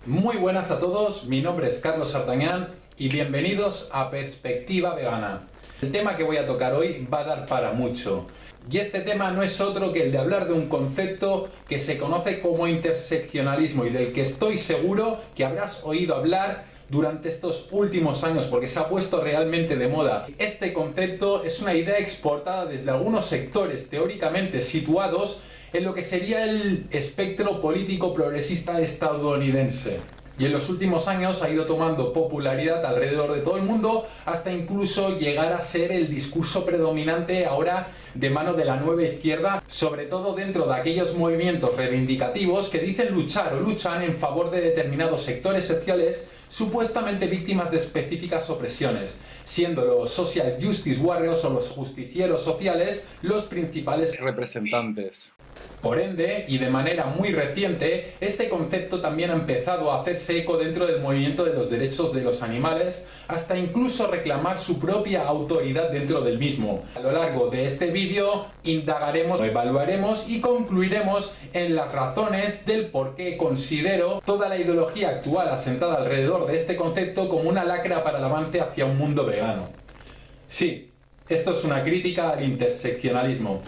Muy buenas a todos, mi nombre es Carlos Sartañán y bienvenidos a Perspectiva Vegana. El tema que voy a tocar hoy va a dar para mucho. Y este tema no es otro que el de hablar de un concepto que se conoce como interseccionalismo y del que estoy seguro que habrás oído hablar durante estos últimos años porque se ha puesto realmente de moda. Este concepto es una idea exportada desde algunos sectores teóricamente situados en lo que sería el espectro político progresista estadounidense. Y en los últimos años ha ido tomando popularidad alrededor de todo el mundo hasta incluso llegar a ser el discurso predominante ahora de mano de la nueva izquierda, sobre todo dentro de aquellos movimientos reivindicativos que dicen luchar o luchan en favor de determinados sectores sociales supuestamente víctimas de específicas opresiones, siendo los social justice warriors o los justicieros sociales los principales representantes. Por ende, y de manera muy reciente, este concepto también ha empezado a hacerse eco dentro del movimiento de los derechos de los animales, hasta incluso reclamar su propia autoridad dentro del mismo. A lo largo de este vídeo indagaremos, evaluaremos y concluiremos en las razones del por qué considero toda la ideología actual asentada alrededor de este concepto como una lacra para el avance hacia un mundo vegano. Sí, esto es una crítica al interseccionalismo.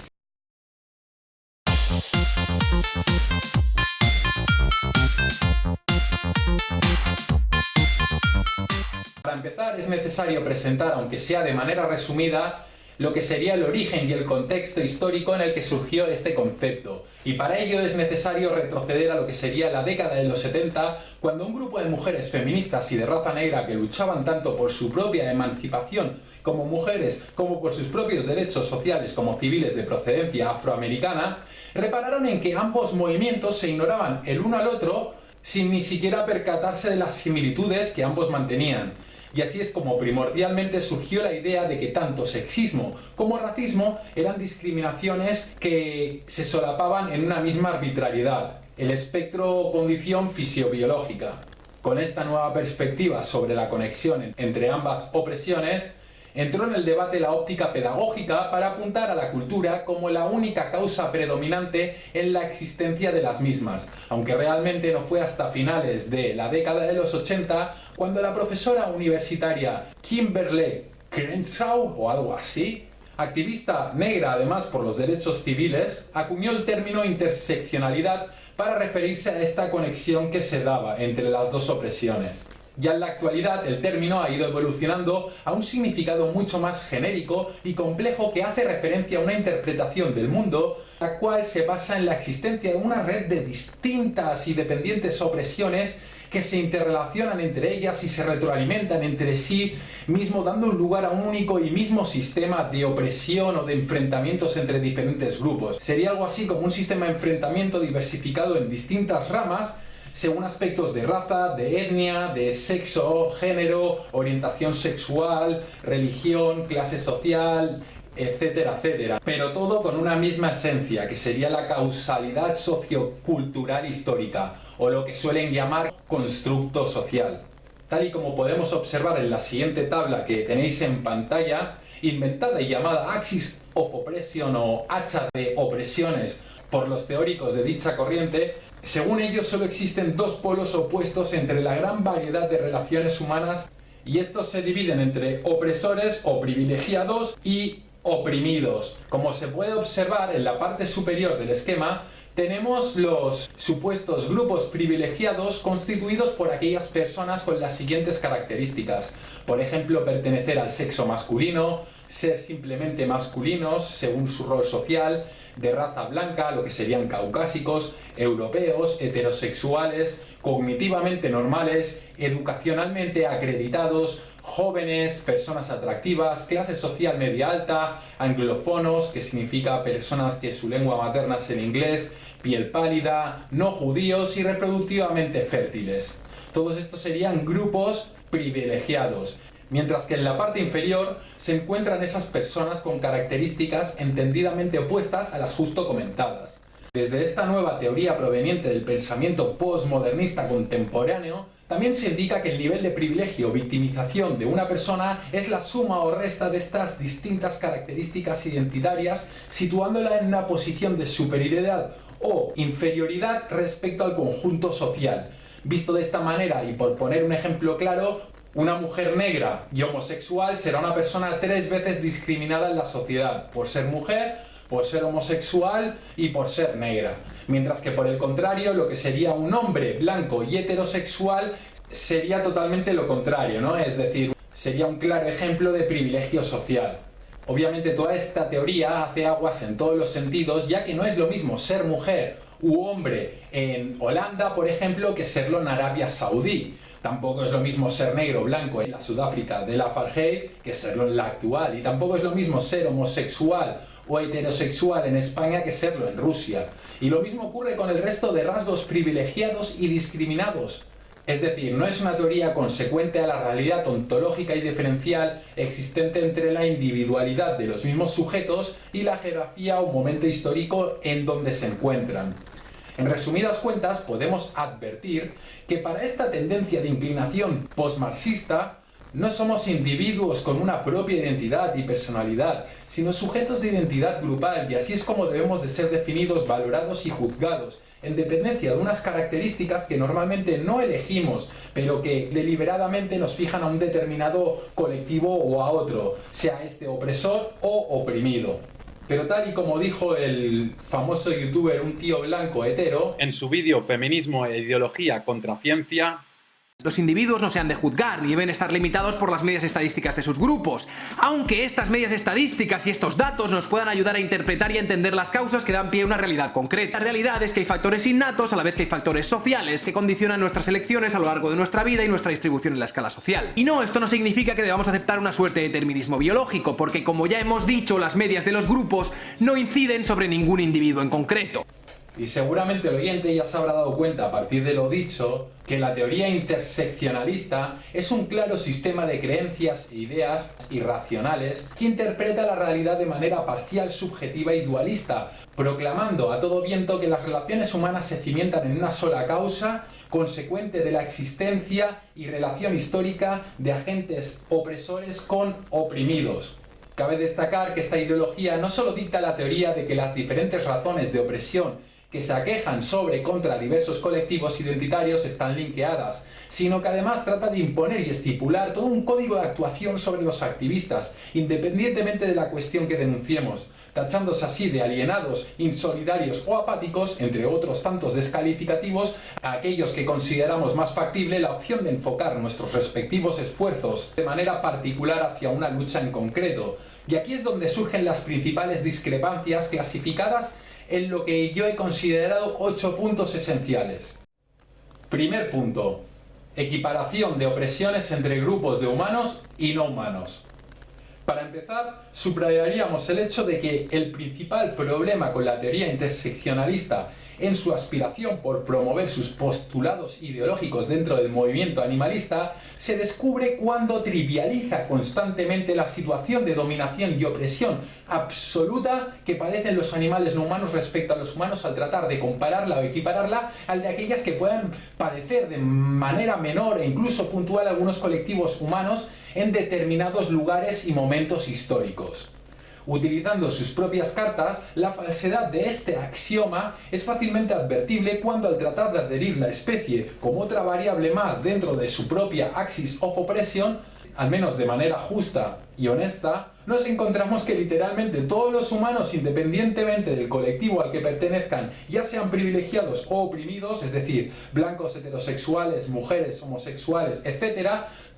Para empezar es necesario presentar, aunque sea de manera resumida, lo que sería el origen y el contexto histórico en el que surgió este concepto. Y para ello es necesario retroceder a lo que sería la década de los 70, cuando un grupo de mujeres feministas y de raza negra que luchaban tanto por su propia emancipación como mujeres, como por sus propios derechos sociales como civiles de procedencia afroamericana, repararon en que ambos movimientos se ignoraban el uno al otro sin ni siquiera percatarse de las similitudes que ambos mantenían. Y así es como primordialmente surgió la idea de que tanto sexismo como racismo eran discriminaciones que se solapaban en una misma arbitrariedad, el espectro o condición fisiobiológica. Con esta nueva perspectiva sobre la conexión entre ambas opresiones, entró en el debate la óptica pedagógica para apuntar a la cultura como la única causa predominante en la existencia de las mismas, aunque realmente no fue hasta finales de la década de los 80 cuando la profesora universitaria Kimberly Crenshaw o algo así, activista negra además por los derechos civiles, acuñó el término interseccionalidad para referirse a esta conexión que se daba entre las dos opresiones. Ya en la actualidad el término ha ido evolucionando a un significado mucho más genérico y complejo que hace referencia a una interpretación del mundo, la cual se basa en la existencia de una red de distintas y dependientes opresiones que se interrelacionan entre ellas y se retroalimentan entre sí mismo, dando un lugar a un único y mismo sistema de opresión o de enfrentamientos entre diferentes grupos. Sería algo así como un sistema de enfrentamiento diversificado en distintas ramas según aspectos de raza, de etnia, de sexo, género, orientación sexual, religión, clase social, etcétera, etcétera. Pero todo con una misma esencia, que sería la causalidad sociocultural histórica, o lo que suelen llamar constructo social. Tal y como podemos observar en la siguiente tabla que tenéis en pantalla, inventada y llamada Axis of Oppression o hacha de opresiones por los teóricos de dicha corriente, según ellos solo existen dos polos opuestos entre la gran variedad de relaciones humanas y estos se dividen entre opresores o privilegiados y oprimidos. Como se puede observar en la parte superior del esquema, tenemos los supuestos grupos privilegiados constituidos por aquellas personas con las siguientes características. Por ejemplo, pertenecer al sexo masculino, ser simplemente masculinos según su rol social, de raza blanca, lo que serían caucásicos, europeos, heterosexuales, cognitivamente normales, educacionalmente acreditados, jóvenes, personas atractivas, clase social media alta, anglófonos, que significa personas que su lengua materna es el inglés, piel pálida, no judíos y reproductivamente fértiles. Todos estos serían grupos privilegiados. Mientras que en la parte inferior se encuentran esas personas con características entendidamente opuestas a las justo comentadas. Desde esta nueva teoría proveniente del pensamiento postmodernista contemporáneo, también se indica que el nivel de privilegio o victimización de una persona es la suma o resta de estas distintas características identitarias, situándola en una posición de superioridad o inferioridad respecto al conjunto social. Visto de esta manera, y por poner un ejemplo claro, una mujer negra y homosexual será una persona 3 veces discriminada en la sociedad, por ser mujer, por ser homosexual y por ser negra. Mientras que por el contrario, lo que sería un hombre blanco y heterosexual sería totalmente lo contrario, ¿no? Es decir, sería un claro ejemplo de privilegio social. Obviamente toda esta teoría hace aguas en todos los sentidos, ya que no es lo mismo ser mujer u hombre en Holanda, por ejemplo, que serlo en Arabia Saudí. Tampoco es lo mismo ser negro o blanco en la Sudáfrica del apartheid que serlo en la actual. Y tampoco es lo mismo ser homosexual o heterosexual en España que serlo en Rusia. Y lo mismo ocurre con el resto de rasgos privilegiados y discriminados. Es decir, no es una teoría consecuente a la realidad ontológica y diferencial existente entre la individualidad de los mismos sujetos y la geografía o momento histórico en donde se encuentran. En resumidas cuentas, podemos advertir que para esta tendencia de inclinación postmarxista, no somos individuos con una propia identidad y personalidad, sino sujetos de identidad grupal, y así es como debemos de ser definidos, valorados y juzgados, en dependencia de unas características que normalmente no elegimos, pero que deliberadamente nos fijan a un determinado colectivo o a otro, sea este opresor o oprimido. Pero tal y como dijo el famoso youtuber Un Tío Blanco Hetero en su vídeo Feminismo e Ideología contra Ciencia, los individuos no se han de juzgar ni deben estar limitados por las medias estadísticas de sus grupos, aunque estas medias estadísticas y estos datos nos puedan ayudar a interpretar y a entender las causas que dan pie a una realidad concreta. La realidad es que hay factores innatos a la vez que hay factores sociales que condicionan nuestras elecciones a lo largo de nuestra vida y nuestra distribución en la escala social. Y no, esto no significa que debamos aceptar una suerte de determinismo biológico, porque como ya hemos dicho, las medias de los grupos no inciden sobre ningún individuo en concreto. Y seguramente el oyente ya se habrá dado cuenta a partir de lo dicho que la teoría interseccionalista es un claro sistema de creencias e ideas irracionales que interpreta la realidad de manera parcial, subjetiva y dualista, proclamando a todo viento que las relaciones humanas se cimientan en una sola causa consecuente de la existencia y relación histórica de agentes opresores con oprimidos. Cabe destacar que esta ideología no solo dicta la teoría de que las diferentes razones de opresión que se aquejan sobre y contra diversos colectivos identitarios están linkeadas, sino que además trata de imponer y estipular todo un código de actuación sobre los activistas, independientemente de la cuestión que denunciemos, tachándose así de alienados, insolidarios o apáticos, entre otros tantos descalificativos, a aquellos que consideramos más factible la opción de enfocar nuestros respectivos esfuerzos de manera particular hacia una lucha en concreto. Y aquí es donde surgen las principales discrepancias clasificadas en lo que yo he considerado 8 puntos esenciales. Primer punto: equiparación de opresiones entre grupos de humanos y no humanos. Para empezar, subrayaríamos el hecho de que el principal problema con la teoría interseccionalista en su aspiración por promover sus postulados ideológicos dentro del movimiento animalista se descubre cuando trivializa constantemente la situación de dominación y opresión absoluta que padecen los animales no humanos respecto a los humanos al tratar de compararla o equipararla al de aquellas que puedan padecer de manera menor e incluso puntual algunos colectivos humanos en determinados lugares y momentos históricos. Utilizando sus propias cartas, la falsedad de este axioma es fácilmente advertible cuando al tratar de adherir la especie como otra variable más dentro de su propia axis of oppression, al menos de manera justa y honesta, nos encontramos que literalmente todos los humanos, independientemente del colectivo al que pertenezcan, ya sean privilegiados o oprimidos, es decir, blancos, heterosexuales, mujeres, homosexuales, etc.,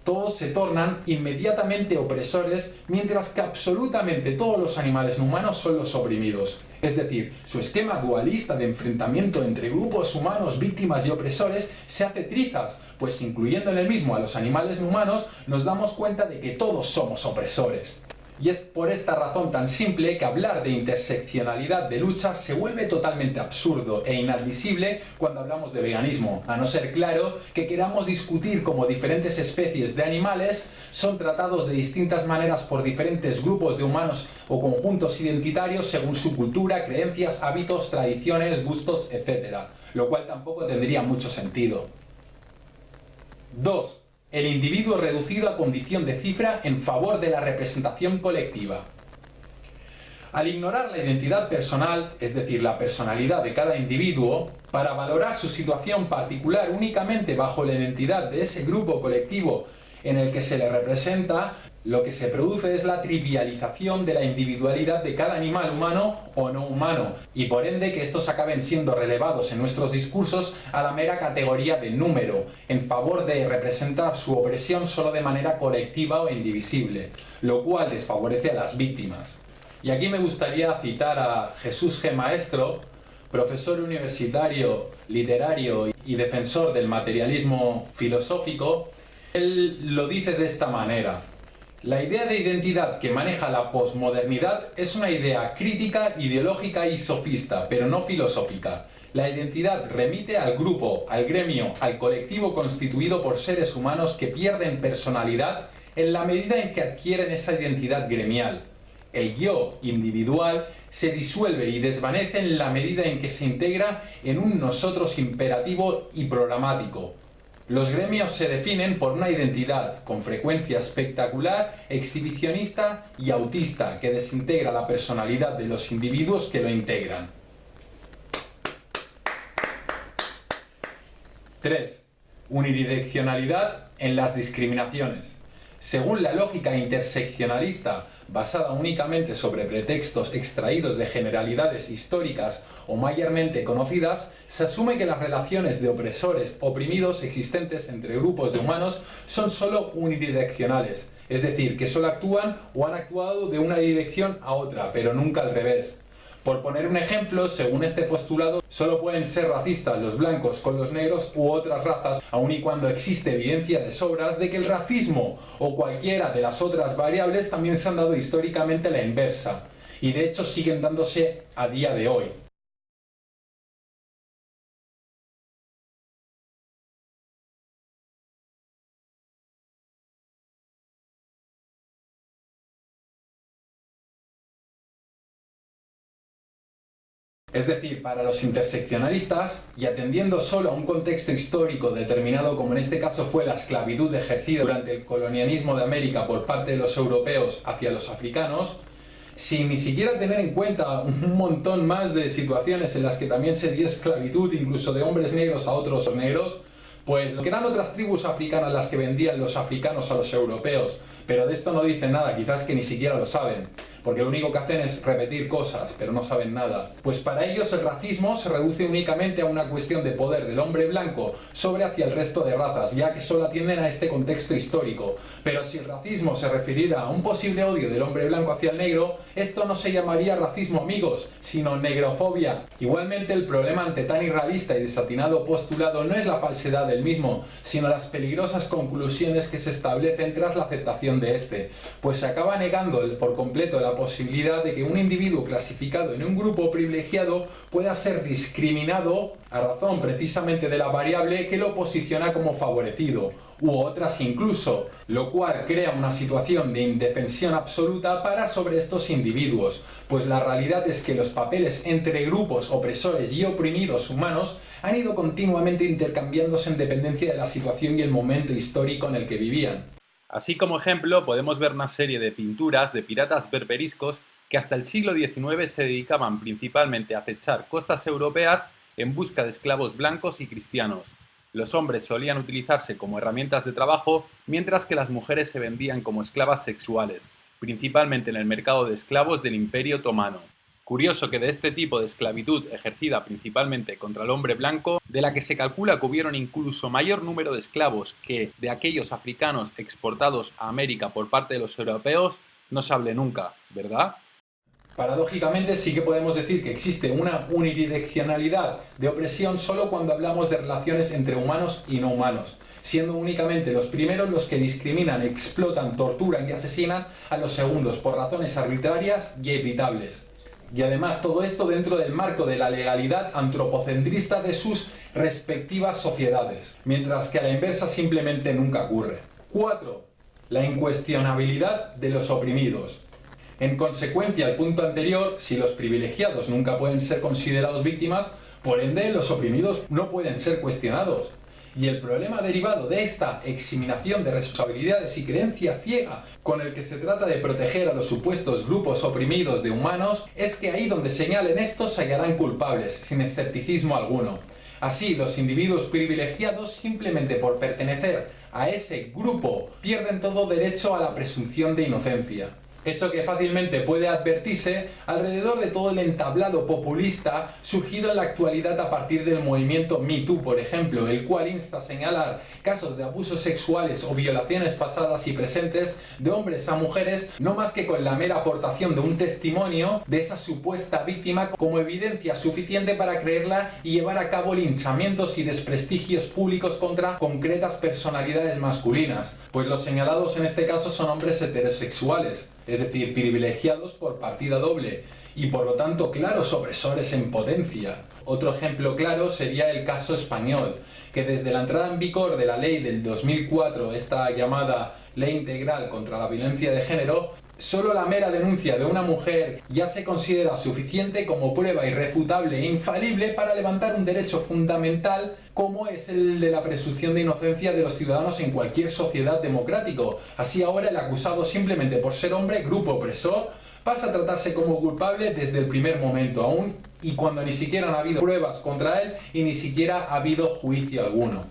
todos se tornan inmediatamente opresores, mientras que absolutamente todos los animales no humanos son los oprimidos. Es decir, su esquema dualista de enfrentamiento entre grupos humanos, víctimas y opresores se hace trizas, pues incluyendo en el mismo a los animales no humanos, nos damos cuenta de que todos somos opresores. Y es por esta razón tan simple que hablar de interseccionalidad de lucha se vuelve totalmente absurdo e inadmisible cuando hablamos de veganismo, a no ser claro que queramos discutir cómo diferentes especies de animales son tratados de distintas maneras por diferentes grupos de humanos o conjuntos identitarios según su cultura, creencias, hábitos, tradiciones, gustos, etc., lo cual tampoco tendría mucho sentido. 2. El individuo reducido a condición de cifra en favor de la representación colectiva. Al ignorar la identidad personal, es decir, la personalidad de cada individuo, para valorar su situación particular únicamente bajo la identidad de ese grupo colectivo en el que se le representa, lo que se produce es la trivialización de la individualidad de cada animal humano o no humano, y por ende que estos acaben siendo relevados en nuestros discursos a la mera categoría de número, en favor de representar su opresión solo de manera colectiva o indivisible, lo cual desfavorece a las víctimas. Y aquí me gustaría citar a Jesús G. Maestro, profesor universitario, literario y defensor del materialismo filosófico. Él lo dice de esta manera: la idea de identidad que maneja la posmodernidad es una idea crítica, ideológica y sofista, pero no filosófica. La identidad remite al grupo, al gremio, al colectivo constituido por seres humanos que pierden personalidad en la medida en que adquieren esa identidad gremial. El yo individual se disuelve y desvanece en la medida en que se integra en un nosotros imperativo y programático. Los gremios se definen por una identidad con frecuencia espectacular, exhibicionista y autista que desintegra la personalidad de los individuos que lo integran. 3. Unidireccionalidad en las discriminaciones. Según la lógica interseccionalista, basada únicamente sobre pretextos extraídos de generalidades históricas o mayormente conocidas, se asume que las relaciones de opresores oprimidos existentes entre grupos de humanos son solo unidireccionales, es decir, que solo actúan o han actuado de una dirección a otra, pero nunca al revés. Por poner un ejemplo, según este postulado, solo pueden ser racistas los blancos con los negros u otras razas, aun y cuando existe evidencia de sobras de que el racismo o cualquiera de las otras variables también se han dado históricamente a la inversa, y de hecho siguen dándose a día de hoy. Es decir, para los interseccionalistas, y atendiendo solo a un contexto histórico determinado como en este caso fue la esclavitud ejercida durante el colonialismo de América por parte de los europeos hacia los africanos, sin ni siquiera tener en cuenta un montón más de situaciones en las que también se dio esclavitud, incluso de hombres negros a otros negros, pues lo que eran otras tribus africanas las que vendían los africanos a los europeos, pero de esto no dicen nada, quizás que ni siquiera lo saben, porque lo único que hacen es repetir cosas, pero no saben nada. Pues para ellos el racismo se reduce únicamente a una cuestión de poder del hombre blanco sobre hacia el resto de razas, ya que solo atienden a este contexto histórico. Pero si el racismo se refiriera a un posible odio del hombre blanco hacia el negro, esto no se llamaría racismo, amigos, sino negrofobia. Igualmente, el problema ante tan irrealista y desatinado postulado no es la falsedad del mismo, sino las peligrosas conclusiones que se establecen tras la aceptación de este, pues se acaba negando por completo la posibilidad de que un individuo clasificado en un grupo privilegiado pueda ser discriminado a razón precisamente de la variable que lo posiciona como favorecido, u otras incluso, lo cual crea una situación de indefensión absoluta para sobre estos individuos, pues la realidad es que los papeles entre grupos opresores y oprimidos humanos han ido continuamente intercambiándose en dependencia de la situación y el momento histórico en el que vivían. Así como ejemplo podemos ver una serie de pinturas de piratas berberiscos que hasta el siglo XIX se dedicaban principalmente a acechar costas europeas en busca de esclavos blancos y cristianos. Los hombres solían utilizarse como herramientas de trabajo, mientras que las mujeres se vendían como esclavas sexuales, principalmente en el mercado de esclavos del Imperio Otomano. Curioso que de este tipo de esclavitud ejercida principalmente contra el hombre blanco, de la que se calcula que hubieron incluso mayor número de esclavos que de aquellos africanos exportados a América por parte de los europeos, no se hable nunca, ¿verdad? Paradójicamente sí que podemos decir que existe una unidireccionalidad de opresión solo cuando hablamos de relaciones entre humanos y no humanos, siendo únicamente los primeros los que discriminan, explotan, torturan y asesinan a los segundos por razones arbitrarias y evitables. Y además todo esto dentro del marco de la legalidad antropocentrista de sus respectivas sociedades, mientras que a la inversa simplemente nunca ocurre. 4. La incuestionabilidad de los oprimidos. En consecuencia al punto anterior, si los privilegiados nunca pueden ser considerados víctimas, por ende los oprimidos no pueden ser cuestionados. Y el problema derivado de esta eximilación de responsabilidades y creencia ciega con el que se trata de proteger a los supuestos grupos oprimidos de humanos es que ahí donde señalen estos se hallarán culpables, sin escepticismo alguno. Así, los individuos privilegiados, simplemente por pertenecer a ese grupo, pierden todo derecho a la presunción de inocencia. Hecho que fácilmente puede advertirse alrededor de todo el entablado populista surgido en la actualidad a partir del movimiento Me Too, por ejemplo, el cual insta a señalar casos de abusos sexuales o violaciones pasadas y presentes de hombres a mujeres, no más que con la mera aportación de un testimonio de esa supuesta víctima como evidencia suficiente para creerla y llevar a cabo linchamientos y desprestigios públicos contra concretas personalidades masculinas, pues los señalados en este caso son hombres heterosexuales, es decir, privilegiados por partida doble y por lo tanto claros opresores en potencia. Otro ejemplo claro sería el caso español, que desde la entrada en vigor de la ley del 2004, esta llamada Ley Integral contra la Violencia de Género, solo la mera denuncia de una mujer ya se considera suficiente como prueba irrefutable e infalible para levantar un derecho fundamental como es el de la presunción de inocencia de los ciudadanos en cualquier sociedad democrática. Así ahora el acusado, simplemente por ser hombre, grupo opresor, pasa a tratarse como culpable desde el primer momento, aún y cuando ni siquiera han habido pruebas contra él y ni siquiera ha habido juicio alguno.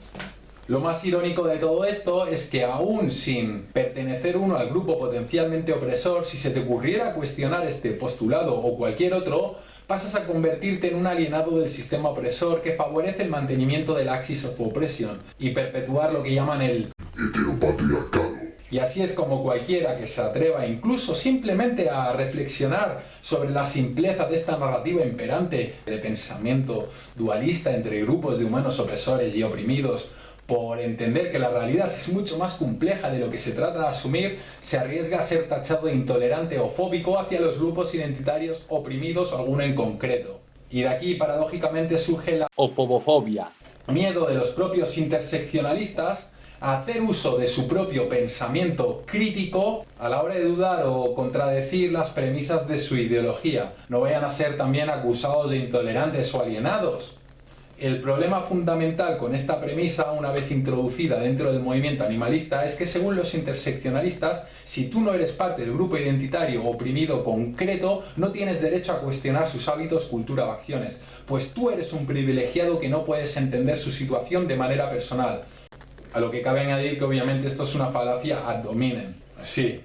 Lo más irónico de todo esto es que aún sin pertenecer uno al grupo potencialmente opresor, si se te ocurriera cuestionar este postulado o cualquier otro, pasas a convertirte en un alienado del sistema opresor que favorece el mantenimiento del axis of oppression y perpetuar lo que llaman el heteropatriarcado. Y así es como cualquiera que se atreva incluso simplemente a reflexionar sobre la simpleza de esta narrativa imperante de pensamiento dualista entre grupos de humanos opresores y oprimidos, por entender que la realidad es mucho más compleja de lo que se trata de asumir, se arriesga a ser tachado de intolerante o fóbico hacia los grupos identitarios oprimidos o alguno en concreto. Y de aquí, paradójicamente, surge la ofobofobia. Miedo de los propios interseccionalistas a hacer uso de su propio pensamiento crítico a la hora de dudar o contradecir las premisas de su ideología. No vayan a ser también acusados de intolerantes o alienados. El problema fundamental con esta premisa, una vez introducida dentro del movimiento animalista, es que según los interseccionalistas, si tú no eres parte del grupo identitario oprimido concreto, no tienes derecho a cuestionar sus hábitos, cultura o acciones, pues tú eres un privilegiado que no puedes entender su situación de manera personal. A lo que cabe añadir que obviamente esto es una falacia ad hominem. Sí.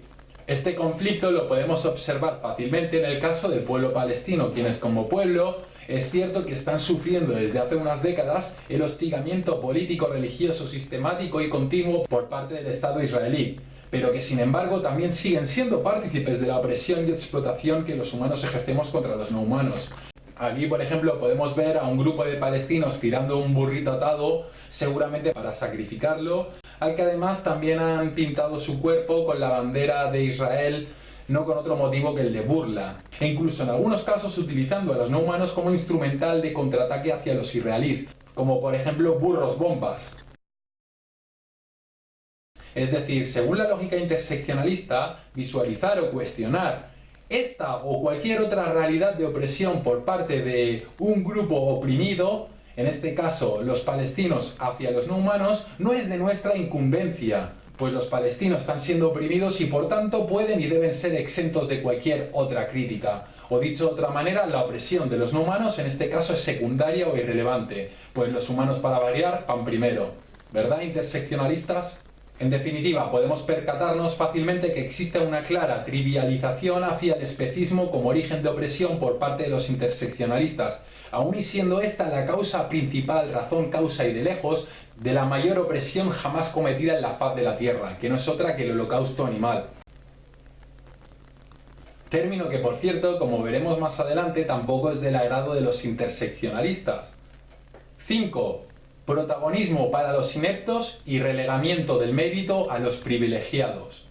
Este conflicto lo podemos observar fácilmente en el caso del pueblo palestino, quienes como pueblo es cierto que están sufriendo desde hace unas décadas el hostigamiento político, religioso, sistemático y continuo por parte del Estado israelí, pero que sin embargo también siguen siendo partícipes de la opresión y explotación que los humanos ejercemos contra los no humanos. Aquí, por ejemplo, podemos ver a un grupo de palestinos tirando un burrito atado, seguramente para sacrificarlo, al que además también han pintado su cuerpo con la bandera de Israel, no con otro motivo que el de burla, e incluso en algunos casos utilizando a los no humanos como instrumental de contraataque hacia los israelíes, como por ejemplo burros bombas. Es decir, según la lógica interseccionalista, visualizar o cuestionar esta o cualquier otra realidad de opresión por parte de un grupo oprimido, en este caso los palestinos hacia los no humanos, no es de nuestra incumbencia, pues los palestinos están siendo oprimidos y por tanto pueden y deben ser exentos de cualquier otra crítica. O dicho de otra manera, la opresión de los no humanos en este caso es secundaria o irrelevante, pues los humanos para variar van primero. ¿Verdad, interseccionalistas? En definitiva, podemos percatarnos fácilmente que existe una clara trivialización hacia el especismo como origen de opresión por parte de los interseccionalistas, aun y siendo esta la causa principal, razón, causa y de lejos, de la mayor opresión jamás cometida en la faz de la Tierra, que no es otra que el holocausto animal. Término que, por cierto, como veremos más adelante, tampoco es del agrado de los interseccionalistas. 5. Protagonismo para los ineptos y relegamiento del mérito a los privilegiados.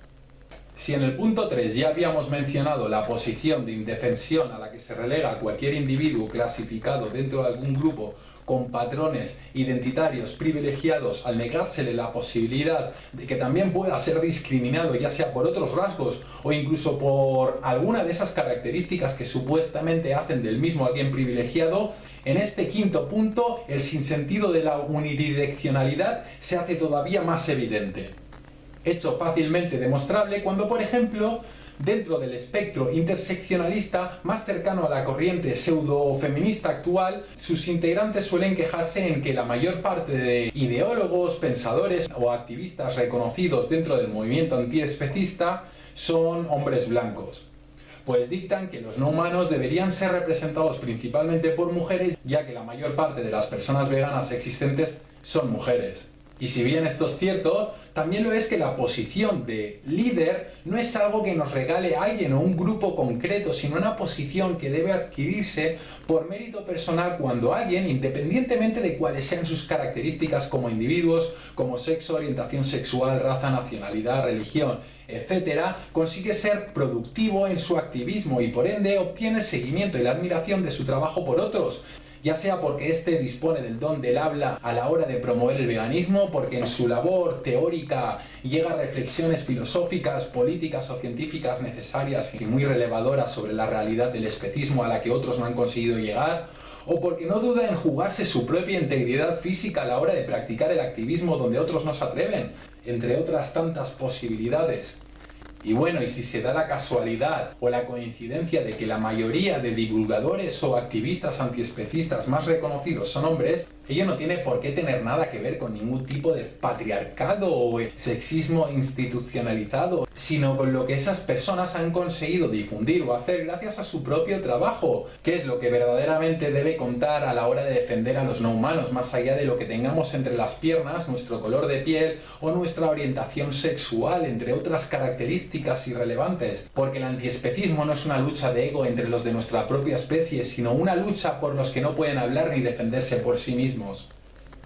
Si en el punto 3 ya habíamos mencionado la posición de indefensión a la que se relega a cualquier individuo clasificado dentro de algún grupo con patrones identitarios privilegiados al negársele la posibilidad de que también pueda ser discriminado, ya sea por otros rasgos o incluso por alguna de esas características que supuestamente hacen del mismo alguien privilegiado, en este quinto punto el sinsentido de la unidireccionalidad se hace todavía más evidente. Hecho fácilmente demostrable cuando, por ejemplo, dentro del espectro interseccionalista más cercano a la corriente pseudo-feminista actual, sus integrantes suelen quejarse en que la mayor parte de ideólogos, pensadores o activistas reconocidos dentro del movimiento antiespecista son hombres blancos. Pues dictan que los no humanos deberían ser representados principalmente por mujeres, ya que la mayor parte de las personas veganas existentes son mujeres. Y si bien esto es cierto, también lo es que la posición de líder no es algo que nos regale alguien o un grupo concreto, sino una posición que debe adquirirse por mérito personal cuando alguien, independientemente de cuáles sean sus características como individuos, como sexo, orientación sexual, raza, nacionalidad, religión, etc., consigue ser productivo en su activismo y por ende obtiene el seguimiento y la admiración de su trabajo por otros, ya sea porque éste dispone del don del habla a la hora de promover el veganismo, porque en su labor teórica llega a reflexiones filosóficas, políticas o científicas necesarias y muy relevadoras sobre la realidad del especismo a la que otros no han conseguido llegar, o porque no duda en jugarse su propia integridad física a la hora de practicar el activismo donde otros no se atreven, entre otras tantas posibilidades. Y bueno, y si se da la casualidad o la coincidencia de que la mayoría de divulgadores o activistas antiespecistas más reconocidos son hombres, ello no tiene por qué tener nada que ver con ningún tipo de patriarcado o sexismo institucionalizado, sino con lo que esas personas han conseguido difundir o hacer gracias a su propio trabajo, que es lo que verdaderamente debe contar a la hora de defender a los no humanos, más allá de lo que tengamos entre las piernas, nuestro color de piel o nuestra orientación sexual, entre otras características irrelevantes, porque el antiespecismo no es una lucha de ego entre los de nuestra propia especie, sino una lucha por los que no pueden hablar ni defenderse por sí mismos.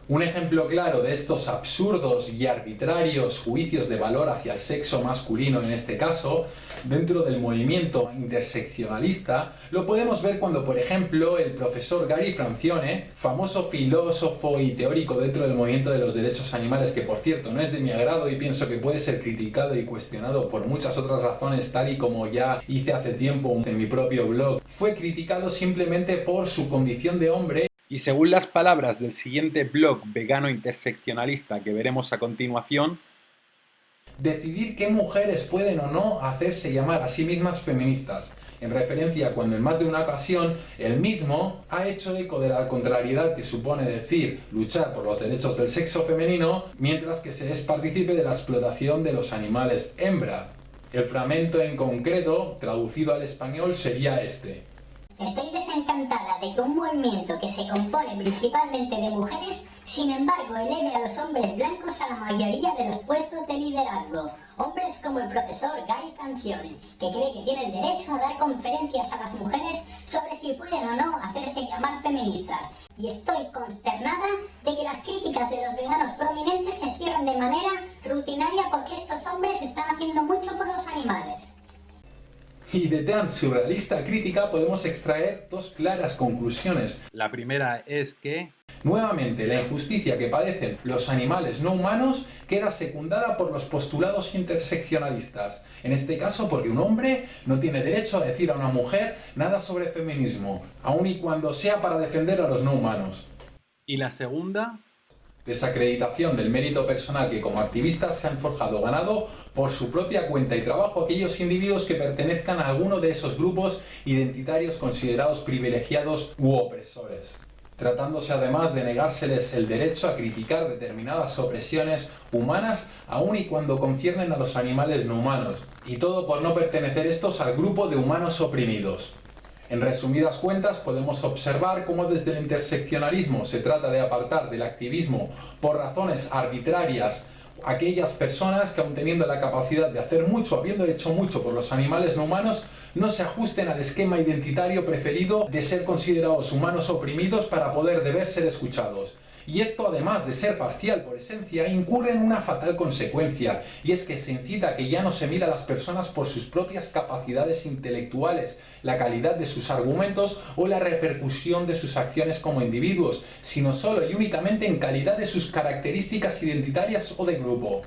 Un ejemplo claro de estos absurdos y arbitrarios juicios de valor hacia el sexo masculino en este caso, dentro del movimiento interseccionalista, lo podemos ver cuando, por ejemplo, el profesor Gary Francione, famoso filósofo y teórico dentro del movimiento de los derechos animales, que por cierto no es de mi agrado y pienso que puede ser criticado y cuestionado por muchas otras razones, tal y como ya hice hace tiempo en mi propio blog, fue criticado simplemente por su condición de hombre. Y según las palabras del siguiente blog vegano interseccionalista que veremos a continuación, decidir qué mujeres pueden o no hacerse llamar a sí mismas feministas, en referencia a cuando en más de una ocasión él mismo ha hecho eco de la contrariedad que supone decir luchar por los derechos del sexo femenino, mientras que se es partícipe de la explotación de los animales hembra. El fragmento en concreto, traducido al español, sería este. Estoy desencantada de que un movimiento que se compone principalmente de mujeres, sin embargo, eleve a los hombres blancos a la mayoría de los puestos de liderazgo. Hombres como el profesor Gary Francione, que cree que tiene el derecho a dar conferencias a las mujeres sobre si pueden o no hacerse llamar feministas. Y estoy consternada de que las críticas de los veganos prominentes se cierren de manera rutinaria porque estos hombres están haciendo mucho por los animales. Y de tan surrealista crítica podemos extraer dos claras conclusiones. la primera es que Nuevamente, la injusticia que padecen los animales no humanos queda secundada por los postulados interseccionalistas. En este caso, porque un hombre no tiene derecho a decir a una mujer nada sobre feminismo, aun y cuando sea para defender a los no humanos. y la segunda, Desacreditación del mérito personal que como activistas se han forjado o ganado por su propia cuenta y trabajo aquellos individuos que pertenezcan a alguno de esos grupos identitarios considerados privilegiados u opresores, tratándose además de negárseles el derecho a criticar determinadas opresiones humanas aun y cuando conciernen a los animales no humanos, y todo por no pertenecer estos al grupo de humanos oprimidos. En resumidas cuentas, podemos observar cómo desde el interseccionalismo se trata de apartar del activismo por razones arbitrarias aquellas personas que, aun teniendo la capacidad de hacer mucho, habiendo hecho mucho por los animales no humanos, no se ajusten al esquema identitario preferido de ser considerados humanos oprimidos para poder deber ser escuchados. Y esto, además de ser parcial por esencia, incurre en una fatal consecuencia, y es que se incita a que ya no se mida a las personas por sus propias capacidades intelectuales, la calidad de sus argumentos o la repercusión de sus acciones como individuos, sino solo y únicamente en calidad de sus características identitarias o de grupo.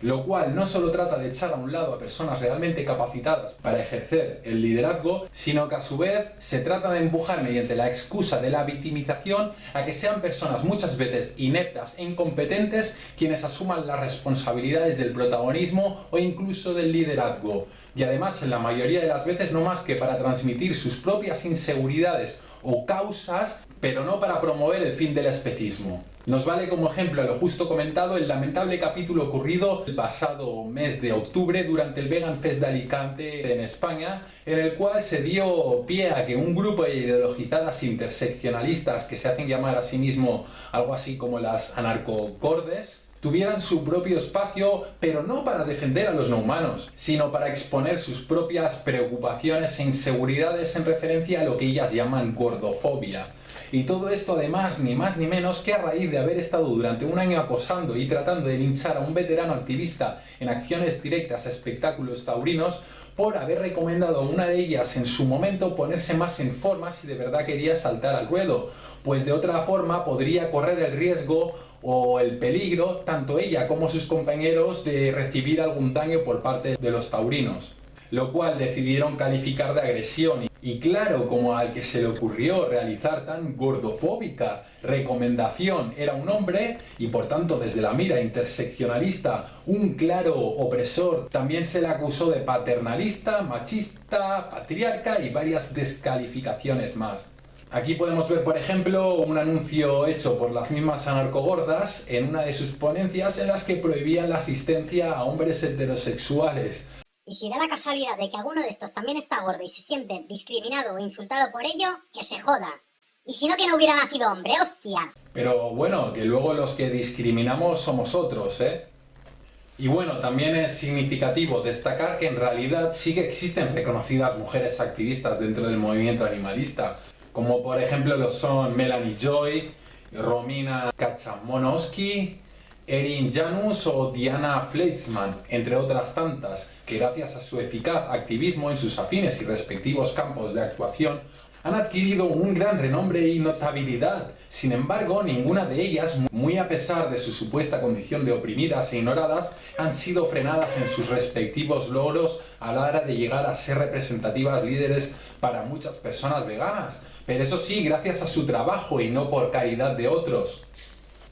Lo cual no solo trata de echar a un lado a personas realmente capacitadas para ejercer el liderazgo, sino que a su vez se trata de empujar mediante la excusa de la victimización a que sean personas muchas veces ineptas e incompetentes quienes asuman las responsabilidades del protagonismo o incluso del liderazgo. Y además, en la mayoría de las veces, no más que para transmitir sus propias inseguridades o causas, pero no para promover el fin del especismo. Nos vale como ejemplo lo justo comentado el lamentable capítulo ocurrido el pasado mes de octubre durante el Vegan Fest de Alicante en España, en el cual se dio pie a que un grupo de ideologizadas interseccionalistas que se hacen llamar a sí mismo algo así como las anarcogordes, tuvieran su propio espacio, pero no para defender a los no humanos, sino para exponer sus propias preocupaciones e inseguridades en referencia a lo que ellas llaman gordofobia. Y todo esto además, ni más ni menos que a raíz de haber estado durante un año acosando y tratando de linchar a un veterano activista en acciones directas a espectáculos taurinos, por haber recomendado a una de ellas en su momento ponerse más en forma si de verdad quería saltar al ruedo, pues de otra forma podría correr el riesgo o el peligro, tanto ella como sus compañeros, de recibir algún daño por parte de los taurinos, lo cual decidieron calificar de agresión. Y claro, como al que se le ocurrió realizar tan gordofóbica recomendación era un hombre, y por tanto desde la mira interseccionalista un claro opresor, también se le acusó de paternalista, machista, patriarca y varias descalificaciones más. Aquí podemos ver, por ejemplo, un anuncio hecho por las mismas anarcogordas en una de sus ponencias en las que prohibían la asistencia a hombres heterosexuales. Y si da la casualidad de que alguno de estos también está gordo y se siente discriminado o insultado por ello, que se joda. Y si no, que no hubiera nacido hombre, hostia. Pero bueno, que luego los que discriminamos somos otros, ¿eh? Y bueno, también es significativo destacar que en realidad sí que existen reconocidas mujeres activistas dentro del movimiento animalista, como por ejemplo lo son Melanie Joy, Romina Kachamonowski, Erin Janus o Diana Fleischmann, entre otras tantas, que gracias a su eficaz activismo en sus afines y respectivos campos de actuación han adquirido un gran renombre y notabilidad. Sin embargo, ninguna de ellas, muy a pesar de su supuesta condición de oprimidas e ignoradas, han sido frenadas en sus respectivos logros a la hora de llegar a ser representativas líderes para muchas personas veganas, pero eso sí, gracias a su trabajo y no por caridad de otros.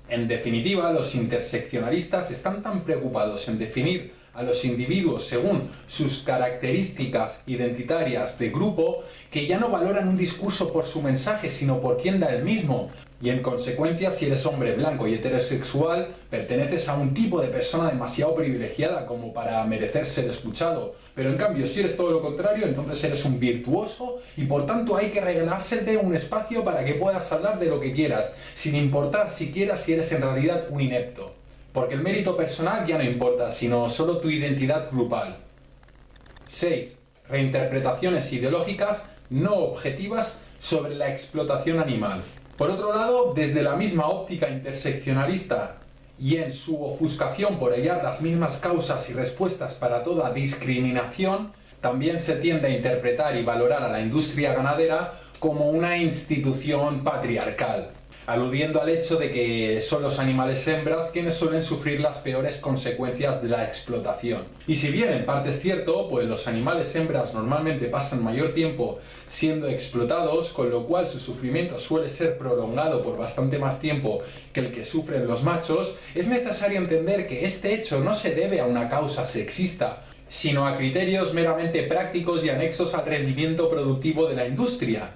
En definitiva, los interseccionalistas están tan preocupados en definir a los individuos según sus características identitarias de grupo que ya no valoran un discurso por su mensaje, sino por quién da el mismo. Y en consecuencia, si eres hombre blanco y heterosexual, perteneces a un tipo de persona demasiado privilegiada como para merecer ser escuchado. Pero en cambio, si eres todo lo contrario, entonces eres un virtuoso y por tanto hay que regalársete un espacio para que puedas hablar de lo que quieras, sin importar siquiera si eres en realidad un inepto. Porque el mérito personal ya no importa, sino solo tu identidad grupal. 6. Reinterpretaciones ideológicas no objetivas sobre la explotación animal. Por otro lado, desde la misma óptica interseccionalista y en su ofuscación por hallar las mismas causas y respuestas para toda discriminación, también se tiende a interpretar y valorar a la industria ganadera como una institución patriarcal, aludiendo al hecho de que son los animales hembras quienes suelen sufrir las peores consecuencias de la explotación. Y si bien en parte es cierto, pues los animales hembras normalmente pasan mayor tiempo siendo explotados, con lo cual su sufrimiento suele ser prolongado por bastante más tiempo que el que sufren los machos, es necesario entender que este hecho no se debe a una causa sexista, sino a criterios meramente prácticos y anexos al rendimiento productivo de la industria.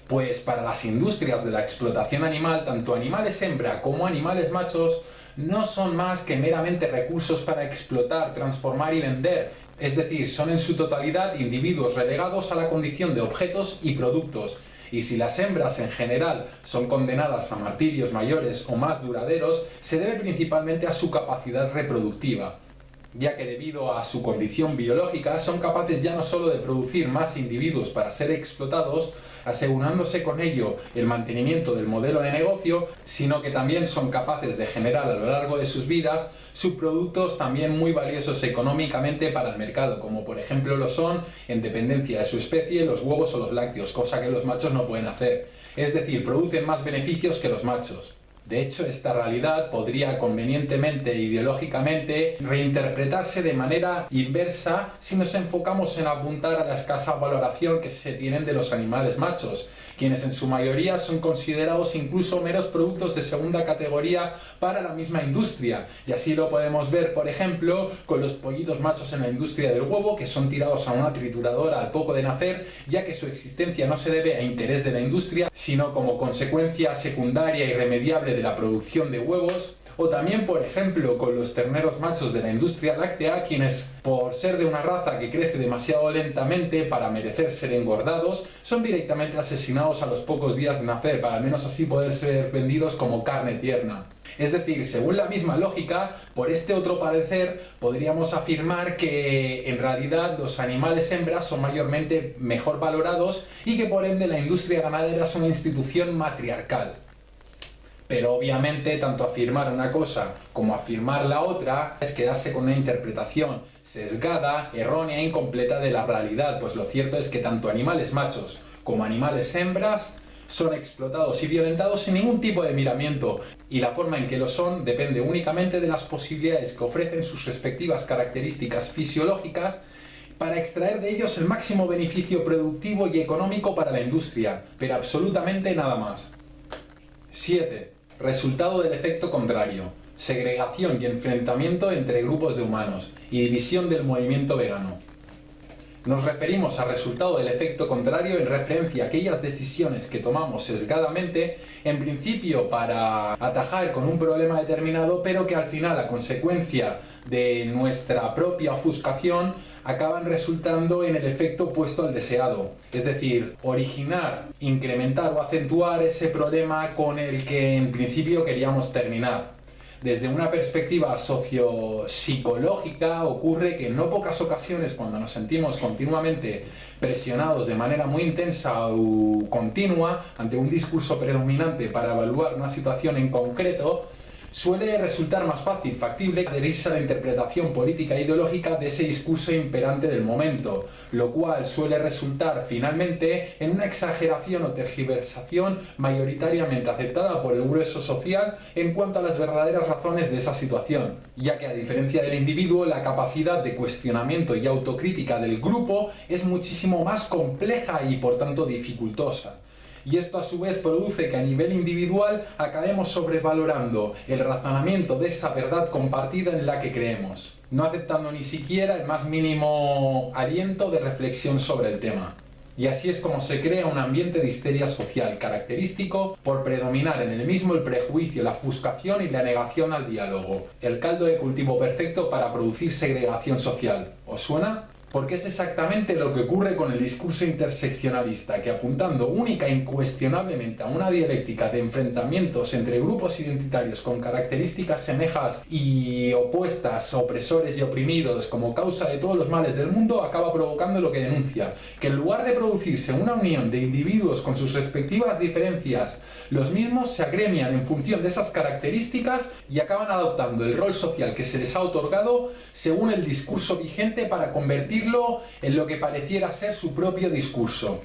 Pues para las industrias de la explotación animal, tanto animales hembra como animales machos no son más que meramente recursos para explotar, transformar y vender. Es decir, son en su totalidad individuos relegados a la condición de objetos y productos. Y si las hembras en general son condenadas a martirios mayores o más duraderos, se debe principalmente a su capacidad reproductiva, ya que debido a su condición biológica son capaces ya no solo de producir más individuos para ser explotados, asegurándose con ello el mantenimiento del modelo de negocio, sino que también son capaces de generar a lo largo de sus vidas subproductos también muy valiosos económicamente para el mercado, como por ejemplo lo son, en dependencia de su especie, los huevos o los lácteos, cosa que los machos no pueden hacer. Es decir, producen más beneficios que los machos. De hecho, esta realidad podría convenientemente e ideológicamente reinterpretarse de manera inversa si nos enfocamos en apuntar a la escasa valoración que se tienen de los animales machos, quienes en su mayoría son considerados incluso meros productos de segunda categoría para la misma industria. Y así lo podemos ver, por ejemplo, con los pollitos machos en la industria del huevo, que son tirados a una trituradora al poco de nacer, ya que su existencia no se debe a interés de la industria, sino como consecuencia secundaria e irremediable de la producción de huevos. O también, por ejemplo, con los terneros machos de la industria láctea, quienes, por ser de una raza que crece demasiado lentamente para merecer ser engordados, son directamente asesinados a los pocos días de nacer, para al menos así poder ser vendidos como carne tierna. Es decir, según la misma lógica, por este otro parecer, podríamos afirmar que en realidad los animales hembras son mayormente mejor valorados y que por ende la industria ganadera es una institución matriarcal. Pero obviamente tanto afirmar una cosa como afirmar la otra es quedarse con una interpretación sesgada, errónea e incompleta de la realidad, pues lo cierto es que tanto animales machos como animales hembras son explotados y violentados sin ningún tipo de miramiento, y la forma en que lo son depende únicamente de las posibilidades que ofrecen sus respectivas características fisiológicas para extraer de ellos el máximo beneficio productivo y económico para la industria, pero absolutamente nada más. 7. Resultado del efecto contrario: segregación y enfrentamiento entre grupos de humanos y división del movimiento vegano. Nos referimos al resultado del efecto contrario en referencia a aquellas decisiones que tomamos sesgadamente, en principio para atajar con un problema determinado, pero que al final, a consecuencia de nuestra propia ofuscación, acaban resultando en el efecto opuesto al deseado. Es decir, originar, incrementar o acentuar ese problema con el que en principio queríamos terminar. Desde una perspectiva sociopsicológica ocurre que en no pocas ocasiones, cuando nos sentimos continuamente presionados de manera muy intensa o continua ante un discurso predominante para evaluar una situación en concreto, suele resultar más fácil, factible, adherirse a la interpretación política e ideológica de ese discurso imperante del momento, lo cual suele resultar finalmente en una exageración o tergiversación mayoritariamente aceptada por el grueso social en cuanto a las verdaderas razones de esa situación, ya que a diferencia del individuo, la capacidad de cuestionamiento y autocrítica del grupo es muchísimo más compleja y por tanto dificultosa. Y esto a su vez produce que a nivel individual acabemos sobrevalorando el razonamiento de esa verdad compartida en la que creemos, no aceptando ni siquiera el más mínimo aliento de reflexión sobre el tema. Y así es como se crea un ambiente de histeria social característico por predominar en el mismo el prejuicio, la ofuscación y la negación al diálogo, el caldo de cultivo perfecto para producir segregación social. ¿Os suena? Porque es exactamente lo que ocurre con el discurso interseccionalista, que apuntando única e incuestionablemente a una dialéctica de enfrentamientos entre grupos identitarios con características semejas y opuestas, opresores y oprimidos como causa de todos los males del mundo, acaba provocando lo que denuncia, que en lugar de producirse una unión de individuos con sus respectivas diferencias, los mismos se agremian en función de esas características y acaban adoptando el rol social que se les ha otorgado según el discurso vigente para convertirlo en lo que pareciera ser su propio discurso.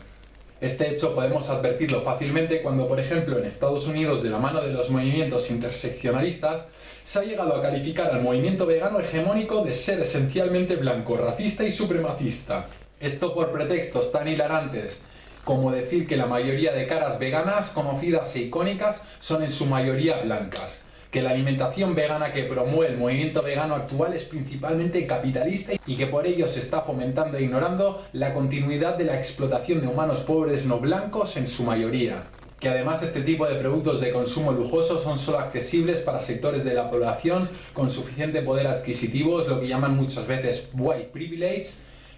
Este hecho podemos advertirlo fácilmente cuando, por ejemplo, en Estados Unidos, de la mano de los movimientos interseccionalistas, se ha llegado a calificar al movimiento vegano hegemónico de ser esencialmente blanco, racista y supremacista. Esto por pretextos tan hilarantes como decir que la mayoría de caras veganas conocidas e icónicas son en su mayoría blancas, que la alimentación vegana que promueve el movimiento vegano actual es principalmente capitalista y que por ello se está fomentando e ignorando la continuidad de la explotación de humanos pobres no blancos en su mayoría. Que además este tipo de productos de consumo lujoso son solo accesibles para sectores de la población con suficiente poder adquisitivo, es lo que llaman muchas veces white privilege,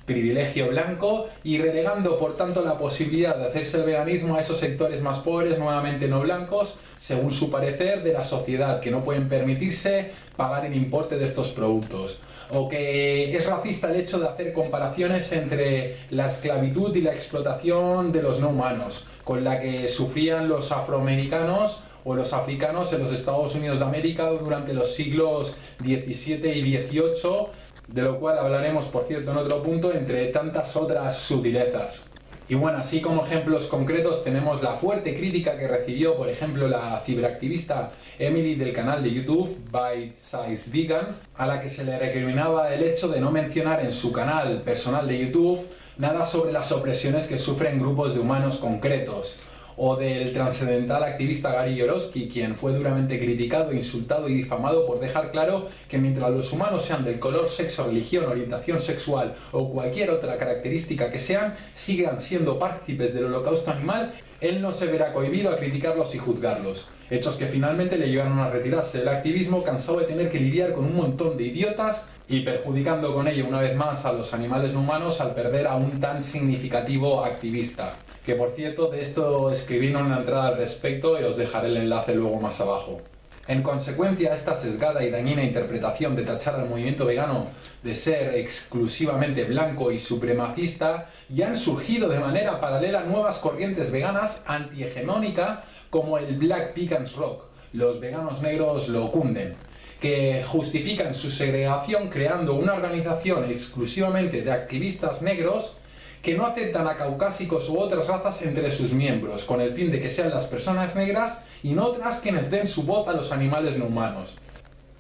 privilegio blanco y relegando por tanto la posibilidad de hacerse el veganismo a esos sectores más pobres, nuevamente no blancos, según su parecer, de la sociedad, que no pueden permitirse pagar el importe de estos productos. O que es racista el hecho de hacer comparaciones entre la esclavitud y la explotación de los no humanos, con la que sufrían los afroamericanos o los africanos en los Estados Unidos de América durante los siglos XVII y XVIII, de lo cual hablaremos, por cierto, en otro punto, entre tantas otras sutilezas. Y bueno, así como ejemplos concretos tenemos la fuerte crítica que recibió, por ejemplo, la ciberactivista Emily del canal de YouTube Bite Size Vegan, a la que se le recriminaba el hecho de no mencionar en su canal personal de YouTube nada sobre las opresiones que sufren grupos de humanos concretos, o del trascendental activista Gary Yourofsky, quien fue duramente criticado, insultado y difamado por dejar claro que mientras los humanos sean del color, sexo, religión, orientación sexual o cualquier otra característica que sean, sigan siendo partícipes del holocausto animal, él no se verá cohibido a criticarlos y juzgarlos. Hechos que finalmente le llevaron a retirarse del activismo, cansado de tener que lidiar con un montón de idiotas y perjudicando con ello una vez más a los animales no humanos al perder a un tan significativo activista. Que por cierto, de esto escribí en una entrada al respecto y os dejaré el enlace luego más abajo. En consecuencia, esta sesgada y dañina interpretación de tachar al movimiento vegano de ser exclusivamente blanco y supremacista, ya han surgido de manera paralela nuevas corrientes veganas antihegemónica como el Black Vegans Rock, los veganos negros lo cunden, que justifican su segregación creando una organización exclusivamente de activistas negros que no aceptan a caucásicos u otras razas entre sus miembros, con el fin de que sean las personas negras y no otras quienes den su voz a los animales no humanos.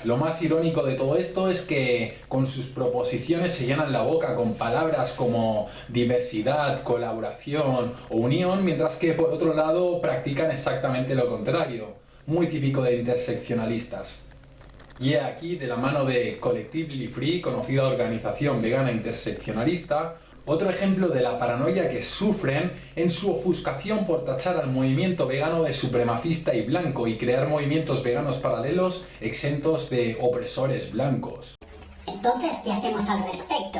Lo más irónico de todo esto es que con sus proposiciones se llenan la boca con palabras como diversidad, colaboración o unión, mientras que por otro lado practican exactamente lo contrario, muy típico de interseccionalistas. Y he aquí, de la mano de Collectively Free, conocida organización vegana interseccionalista, otro ejemplo de la paranoia que sufren en su ofuscación por tachar al movimiento vegano de supremacista y blanco y crear movimientos veganos paralelos exentos de opresores blancos. Entonces, ¿qué hacemos al respecto?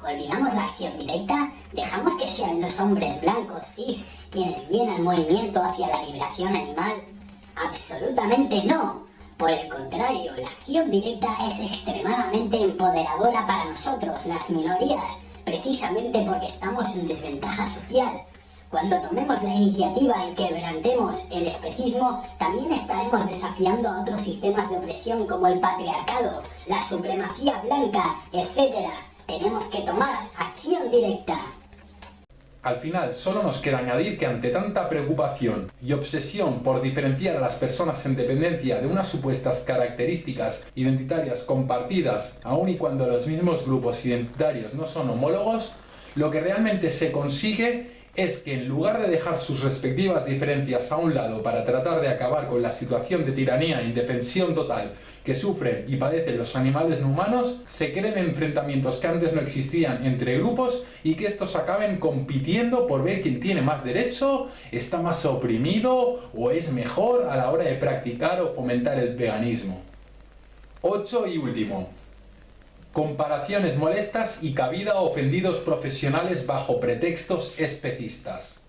¿Olvidamos la acción directa? ¿Dejamos que sean los hombres blancos cis quienes guíen el movimiento hacia la liberación animal? Absolutamente no. Por el contrario, la acción directa es extremadamente empoderadora para nosotros, las minorías, precisamente porque estamos en desventaja social. Cuando tomemos la iniciativa y quebrantemos el especismo, también estaremos desafiando a otros sistemas de opresión como el patriarcado, la supremacía blanca, etc. Tenemos que tomar acción directa. Al final, solo nos queda añadir que ante tanta preocupación y obsesión por diferenciar a las personas en dependencia de unas supuestas características identitarias compartidas, aun y cuando los mismos grupos identitarios no son homólogos, lo que realmente se consigue es que en lugar de dejar sus respectivas diferencias a un lado para tratar de acabar con la situación de tiranía e indefensión total que sufren y padecen los animales no humanos, se creen enfrentamientos que antes no existían entre grupos y que estos acaben compitiendo por ver quién tiene más derecho, está más oprimido o es mejor a la hora de practicar o fomentar el veganismo. 8 y último. Comparaciones molestas y cabida a ofendidos profesionales bajo pretextos especistas.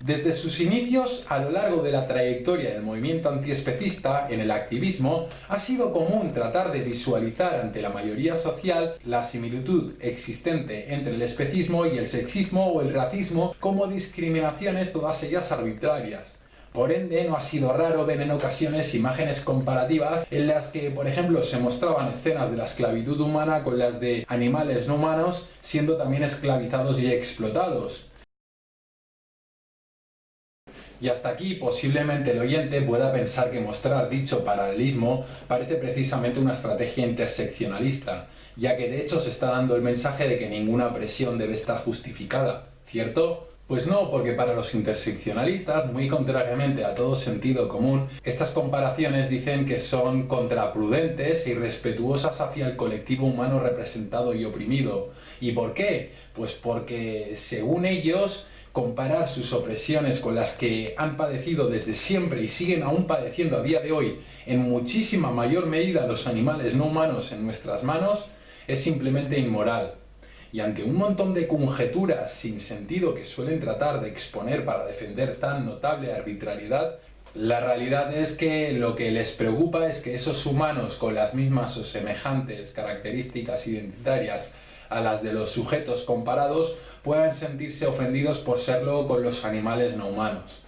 Desde sus inicios, a lo largo de la trayectoria del movimiento antiespecista en el activismo, ha sido común tratar de visualizar ante la mayoría social la similitud existente entre el especismo y el sexismo o el racismo como discriminaciones, todas ellas arbitrarias. Por ende, no ha sido raro ver en ocasiones imágenes comparativas en las que, por ejemplo, se mostraban escenas de la esclavitud humana con las de animales no humanos siendo también esclavizados y explotados. Y hasta aquí posiblemente el oyente pueda pensar que mostrar dicho paralelismo parece precisamente una estrategia interseccionalista, ya que de hecho se está dando el mensaje de que ninguna presión debe estar justificada, ¿cierto? Pues no, porque para los interseccionalistas, muy contrariamente a todo sentido común, estas comparaciones dicen que son contraprudentes e irrespetuosas hacia el colectivo humano representado y oprimido. ¿Y por qué? Pues porque, según ellos, comparar sus opresiones con las que han padecido desde siempre y siguen aún padeciendo a día de hoy en muchísima mayor medida los animales no humanos en nuestras manos es simplemente inmoral. Y ante un montón de conjeturas sin sentido que suelen tratar de exponer para defender tan notable arbitrariedad, la realidad es que lo que les preocupa es que esos humanos con las mismas o semejantes características identitarias a las de los sujetos comparados puedan sentirse ofendidos por serlo con los animales no humanos.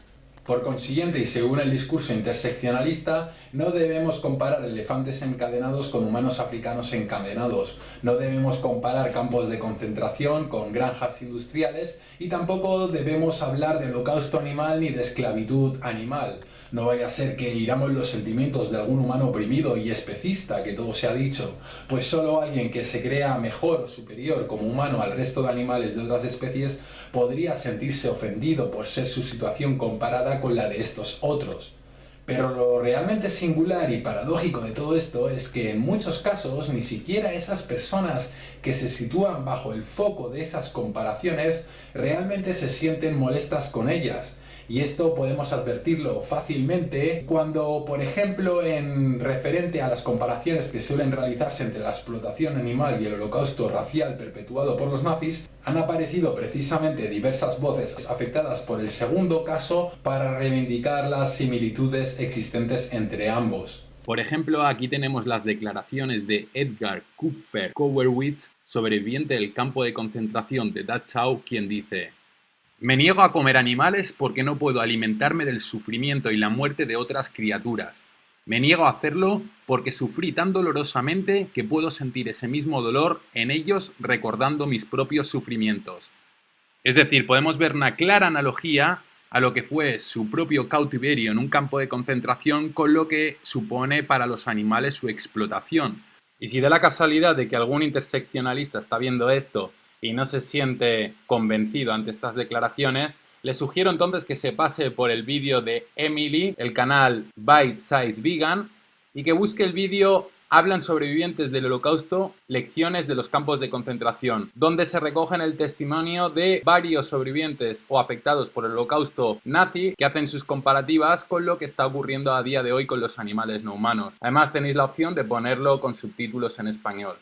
Por consiguiente, y según el discurso interseccionalista, no debemos comparar elefantes encadenados con humanos africanos encadenados, no debemos comparar campos de concentración con granjas industriales y tampoco debemos hablar de holocausto animal ni de esclavitud animal. No vaya a ser que hiramos los sentimientos de algún humano oprimido y especista, que todo se ha dicho, pues solo alguien que se crea mejor o superior como humano al resto de animales de otras especies podría sentirse ofendido por ser su situación comparada con la de estos otros. Pero lo realmente singular y paradójico de todo esto es que en muchos casos ni siquiera esas personas que se sitúan bajo el foco de esas comparaciones realmente se sienten molestas con ellas. Y esto podemos advertirlo fácilmente cuando, por ejemplo, en referente a las comparaciones que suelen realizarse entre la explotación animal y el holocausto racial perpetuado por los nazis, han aparecido precisamente diversas voces afectadas por el segundo caso para reivindicar las similitudes existentes entre ambos. Por ejemplo, aquí tenemos las declaraciones de Edgar Kupfer-Kowerowitz, sobreviviente del campo de concentración de Dachau, quien dice: "Me niego a comer animales porque no puedo alimentarme del sufrimiento y la muerte de otras criaturas. Me niego a hacerlo porque sufrí tan dolorosamente que puedo sentir ese mismo dolor en ellos recordando mis propios sufrimientos". Es decir, podemos ver una clara analogía a lo que fue su propio cautiverio en un campo de concentración con lo que supone para los animales su explotación. Y si da la casualidad de que algún interseccionalista está viendo esto y no se siente convencido ante estas declaraciones, le sugiero entonces que se pase por el vídeo de Emily, el canal Bite Size Vegan, y que busque el vídeo Hablan sobrevivientes del Holocausto, lecciones de los campos de concentración, donde se recogen el testimonio de varios sobrevivientes o afectados por el Holocausto nazi que hacen sus comparativas con lo que está ocurriendo a día de hoy con los animales no humanos. Además tenéis la opción de ponerlo con subtítulos en español.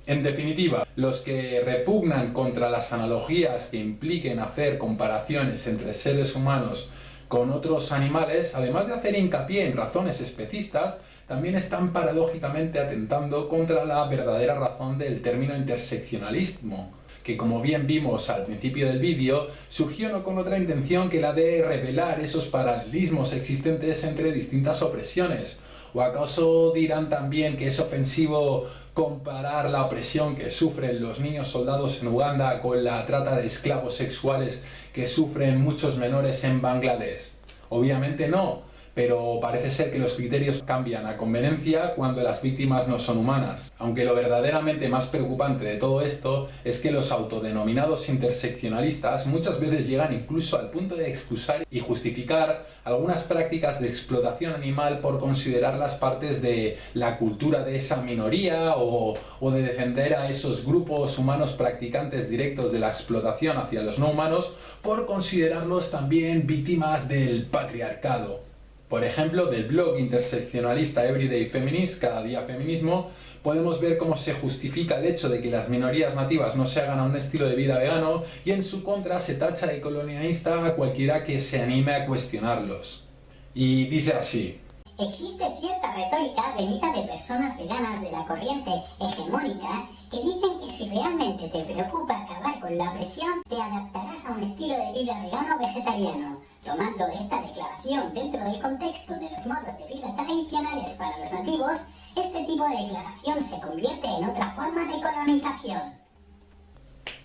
En definitiva, los que repugnan contra las analogías que impliquen hacer comparaciones entre seres humanos con otros animales, además de hacer hincapié en razones especistas, también están paradójicamente atentando contra la verdadera razón del término interseccionalismo, que como bien vimos al principio del vídeo, surgió no con otra intención que la de revelar esos paralelismos existentes entre distintas opresiones. ¿O acaso dirán también que es ofensivo comparar la opresión que sufren los niños soldados en Uganda con la trata de esclavos sexuales que sufren muchos menores en Bangladesh? Obviamente no, pero parece ser que los criterios cambian a conveniencia cuando las víctimas no son humanas. Aunque lo verdaderamente más preocupante de todo esto es que los autodenominados interseccionalistas muchas veces llegan incluso al punto de excusar y justificar algunas prácticas de explotación animal por considerarlas partes de la cultura de esa minoría o de defender a esos grupos humanos practicantes directos de la explotación hacia los no humanos por considerarlos también víctimas del patriarcado. Por ejemplo, del blog interseccionalista Everyday Feminist, Cada Día Feminismo, podemos ver cómo se justifica el hecho de que las minorías nativas no se hagan a un estilo de vida vegano y en su contra se tacha de colonialista a cualquiera que se anime a cuestionarlos. Y dice así: existe cierta retórica venida de personas veganas de la corriente hegemónica que dicen que si realmente te preocupa acabar con la opresión, te adaptarás a un estilo de vida vegano o vegetariano. Tomando esta declaración dentro del contexto de los modos de vida tradicionales para los nativos, este tipo de declaración se convierte en otra forma de colonización.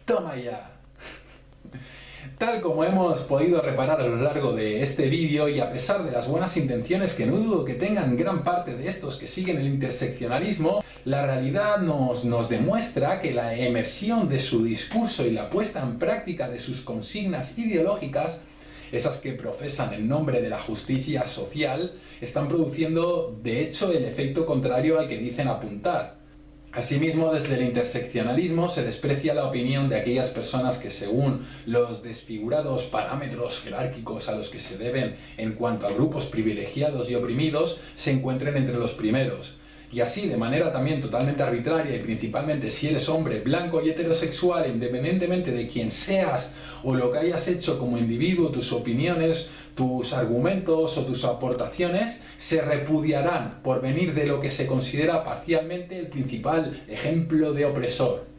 ¡Toma ya! Tal como hemos podido reparar a lo largo de este vídeo, y a pesar de las buenas intenciones que no dudo que tengan gran parte de estos que siguen el interseccionalismo, la realidad nos demuestra que la emersión de su discurso y la puesta en práctica de sus consignas ideológicas, esas que profesan en nombre de la justicia social, están produciendo de hecho el efecto contrario al que dicen apuntar. Asimismo, desde el interseccionalismo se desprecia la opinión de aquellas personas que, según los desfigurados parámetros jerárquicos a los que se deben en cuanto a grupos privilegiados y oprimidos, se encuentren entre los primeros. Y así, de manera también totalmente arbitraria y principalmente si eres hombre, blanco y heterosexual, independientemente de quién seas o lo que hayas hecho como individuo, tus opiniones, tus argumentos o tus aportaciones, se repudiarán por venir de lo que se considera parcialmente el principal ejemplo de opresor.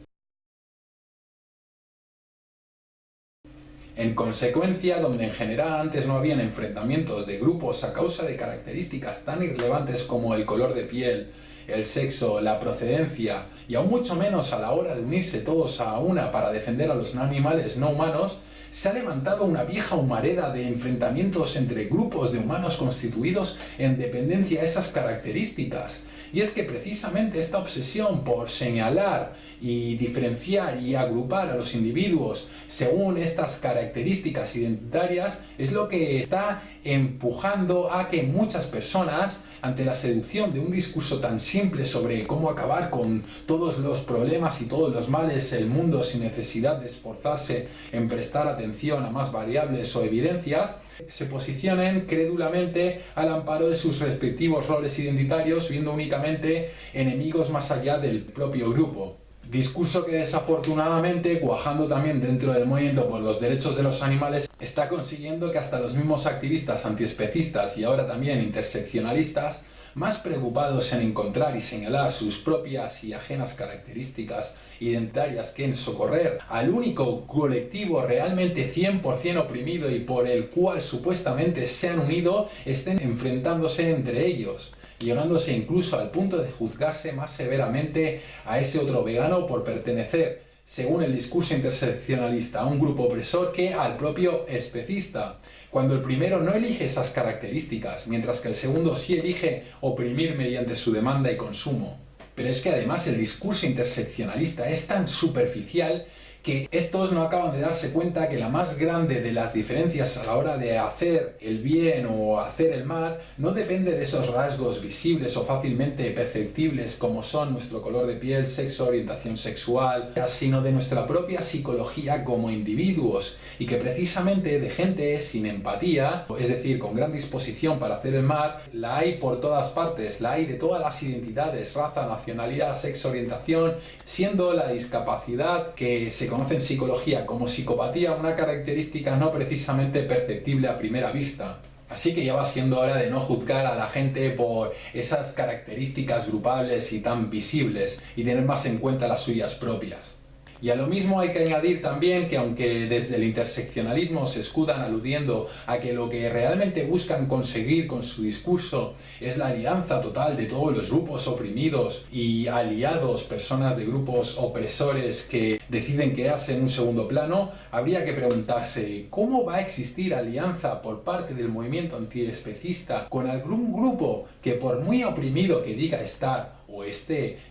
En consecuencia, donde en general antes no habían enfrentamientos de grupos a causa de características tan irrelevantes como el color de piel, el sexo, la procedencia y aún mucho menos a la hora de unirse todos a una para defender a los animales no humanos, se ha levantado una vieja humareda de enfrentamientos entre grupos de humanos constituidos en dependencia de esas características. Y es que precisamente esta obsesión por señalar y diferenciar y agrupar a los individuos según estas características identitarias es lo que está empujando a que muchas personas, ante la seducción de un discurso tan simple sobre cómo acabar con todos los problemas y todos los males del mundo sin necesidad de esforzarse en prestar atención a más variables o evidencias, se posicionen crédulamente al amparo de sus respectivos roles identitarios, viendo únicamente enemigos más allá del propio grupo. Discurso que desafortunadamente, cuajando también dentro del movimiento por los derechos de los animales, está consiguiendo que hasta los mismos activistas antiespecistas y ahora también interseccionalistas, más preocupados en encontrar y señalar sus propias y ajenas características identitarias que en socorrer al único colectivo realmente 100% oprimido y por el cual supuestamente se han unido, estén enfrentándose entre ellos, llegándose incluso al punto de juzgarse más severamente a ese otro vegano por pertenecer, según el discurso interseccionalista, a un grupo opresor que al propio especista, cuando el primero no elige esas características, mientras que el segundo sí elige oprimir mediante su demanda y consumo. Pero es que además el discurso interseccionalista es tan superficial que estos no acaban de darse cuenta que la más grande de las diferencias a la hora de hacer el bien o hacer el mal no depende de esos rasgos visibles o fácilmente perceptibles como son nuestro color de piel, sexo, orientación sexual, sino de nuestra propia psicología como individuos, y que precisamente de gente sin empatía, es decir, con gran disposición para hacer el mal, la hay por todas partes, la hay de todas las identidades, raza, nacionalidad, sexo, orientación, siendo la discapacidad que se conoce en psicología como psicopatía una característica no precisamente perceptible a primera vista. Así que ya va siendo hora de no juzgar a la gente por esas características grupables y tan visibles y tener más en cuenta las suyas propias. Y a lo mismo hay que añadir también que aunque desde el interseccionalismo se escudan aludiendo a que lo que realmente buscan conseguir con su discurso es la alianza total de todos los grupos oprimidos y aliados, personas de grupos opresores que deciden quedarse en un segundo plano, habría que preguntarse ¿cómo va a existir alianza por parte del movimiento antiespecista con algún grupo que por muy oprimido que diga estar o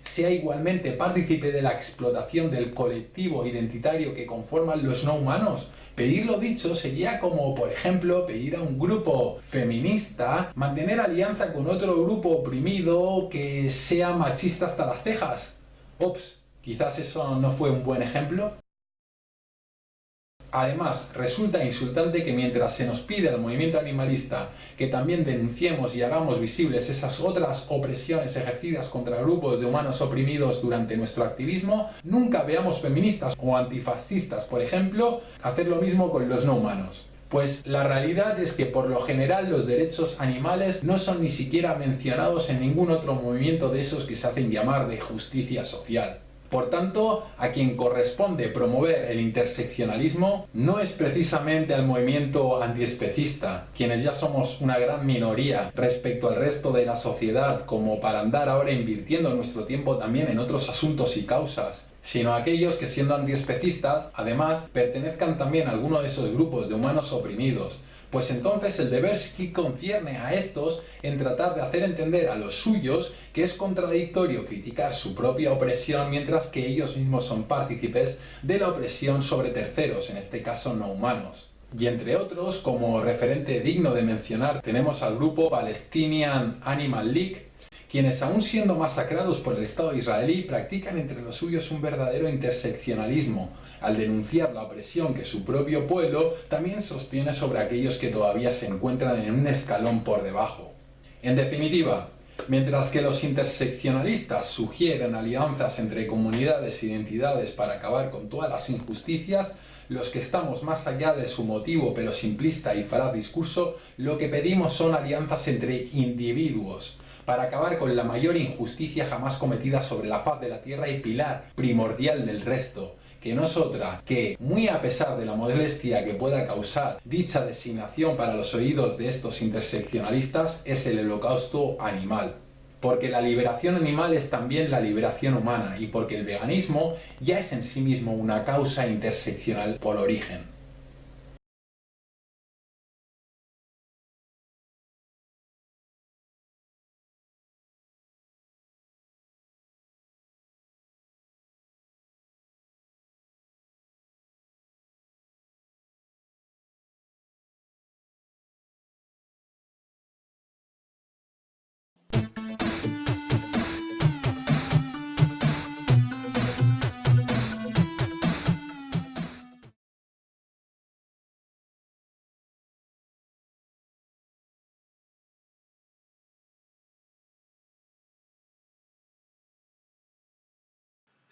sea igualmente partícipe de la explotación del colectivo identitario que conforman los no humanos? Pedir lo dicho sería como, por ejemplo, pedir a un grupo feminista mantener alianza con otro grupo oprimido que sea machista hasta las cejas. Ops, quizás eso no fue un buen ejemplo. Además, resulta insultante que mientras se nos pide al movimiento animalista que también denunciemos y hagamos visibles esas otras opresiones ejercidas contra grupos de humanos oprimidos durante nuestro activismo, nunca veamos feministas o antifascistas, por ejemplo, hacer lo mismo con los no humanos. Pues la realidad es que por lo general los derechos animales no son ni siquiera mencionados en ningún otro movimiento de esos que se hacen llamar de justicia social. Por tanto, a quien corresponde promover el interseccionalismo no es precisamente al movimiento antiespecista, quienes ya somos una gran minoría respecto al resto de la sociedad, como para andar ahora invirtiendo nuestro tiempo también en otros asuntos y causas, sino a aquellos que siendo antiespecistas, además, pertenezcan también a alguno de esos grupos de humanos oprimidos. Pues entonces el deber sí concierne a estos en tratar de hacer entender a los suyos que es contradictorio criticar su propia opresión mientras que ellos mismos son partícipes de la opresión sobre terceros, en este caso no humanos. Y entre otros, como referente digno de mencionar, tenemos al grupo Palestinian Animal League, quienes aún siendo masacrados por el Estado israelí practican entre los suyos un verdadero interseccionalismo, al denunciar la opresión que su propio pueblo también sostiene sobre aquellos que todavía se encuentran en un escalón por debajo. En definitiva, Mientras que los interseccionalistas sugieren alianzas entre comunidades e identidades para acabar con todas las injusticias, los que estamos más allá de su motivo pero simplista y falaz discurso, lo que pedimos son alianzas entre individuos para acabar con la mayor injusticia jamás cometida sobre la faz de la tierra y pilar primordial del resto, que no es otra que, muy a pesar de la molestia que pueda causar dicha designación para los oídos de estos interseccionalistas, es el holocausto animal. Porque la liberación animal es también la liberación humana y porque el veganismo ya es en sí mismo una causa interseccional por origen.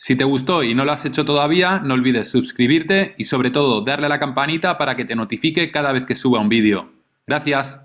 Si te gustó y no lo has hecho todavía, no olvides suscribirte y sobre todo darle a la campanita para que te notifique cada vez que suba un vídeo. Gracias.